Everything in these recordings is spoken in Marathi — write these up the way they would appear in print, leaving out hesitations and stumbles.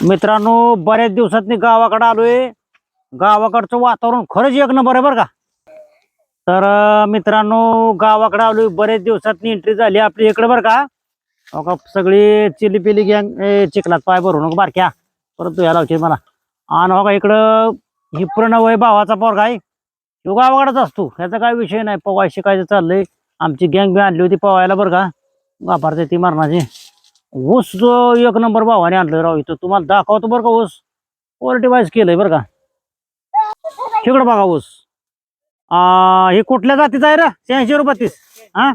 मित्रांनो, बऱ्याच दिवसातनी गावाकडे आलोय. गावाकडचं वातावरण खरंच एक नंबर आहे बरं का. तर मित्रांनो, गावाकडे आलोय, बऱ्याच दिवसातनी एंट्री झाली आपली इकडे बरं का. अहो, सगळी चिली पिली गँग चिखलात पाय भरून नको बारक्या, परत तू लावशील मला. आणि हो का, इकडं ही प्रणव आहे, भावाचा पोरगा आहे. तो गावाकडेच असतो, ह्याचा काय विषय नाही. पवाय शिकायचं चाललंय. आमची गँग बी आणली होती पवायला बरं का, गाभारते ती मरणाची. ऊस जो एक नंबर भावाने आणलं राव, इथं तुम्हाला दाखवतो बरं का. ऊस क्वालिटी वाईज केलंय बरं का. तिकडं बघा ऊस. हे कुठल्या जातीचा आहे रे? 86-32. हा,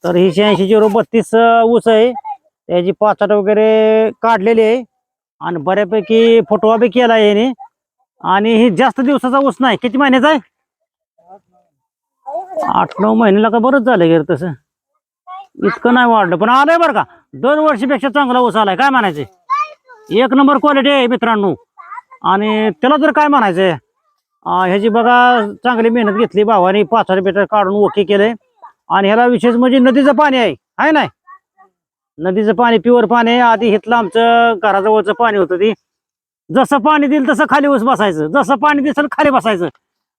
तर ही 86-32 ऊस आहे. त्याची पाचट वगैरे काढलेली आहे आणि बऱ्यापैकी फुटवा बी केला आहे याने. आणि ही जास्त दिवसाचा ऊस नाही. किती महिन्याचा आहे? 8-9 महिन्याला का बरंच झालं गेलं तसं. इतकं नाही वाढलं पण आलंय बरं का. 2 वर्षापेक्षा चांगला ऊस आलाय. काय म्हणायचंय, एक नंबर क्वालिटी आहे मित्रांनो. आणि त्याला जर काय म्हणायचंय, ह्याची बघा चांगली मेहनत घेतली भावानी. 5 पेटर काढून ओके केले. आणि ह्याला विशेष म्हणजे नदीचं पाणी आहे नाही. नदीचं पाणी प्युअर पाणी आहे. आधी घेतलं आमचं घराजवळचं पाणी होतं ती. जसं पाणी दिलं तसं खाली ऊस बसायचं, जसं पाणी दिसल खाली बसायचं.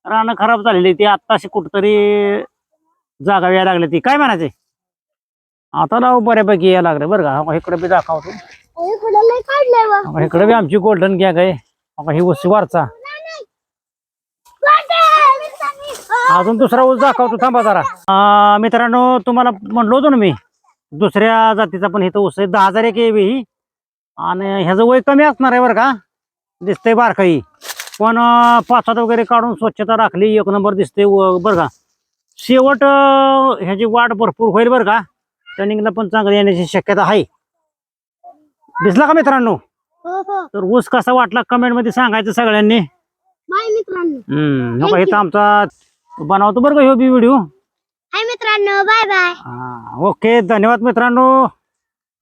रानं खराब झालेली ती, आत्ताशी कुठतरी जागा यायला लागली ती. काय म्हणायचंय, आता लाव बऱ्यापैकी यायला लागलं बरं का. इकडे बी दाखवतो. इकडे बी आमची गोल्डन गॅग आहे. ही ऊस वारचा. अजून दुसरा ऊस दाखवतो, थांबा जरा. मित्रांनो, तुम्हाला म्हणलो होतो ना मी, दुसऱ्या जातीचा पण इथं ऊस आहे. 10,000 एक ही. आणि ह्याचं वय कमी असणार आहे बरं का, दिसतंय बारकाई. पण पाचात वगैरे काढून स्वच्छता राखली, एक नंबर दिसते बरं का. शेवट ह्याची वाढ भरपूर होईल बरं का. टर्निंगला पण चांगली येण्याची शक्यता आहे. दिसला का मित्रांनो? तर ऊस कसा वाटला कमेंट मध्ये सांगायचं सगळ्यांनी. मित्रांनो इथं आमचा बनवतो बरं का ह्यो बी व्हिडिओ. हाय मित्रांनो, बाय बाय. ओके, धन्यवाद मित्रांनो.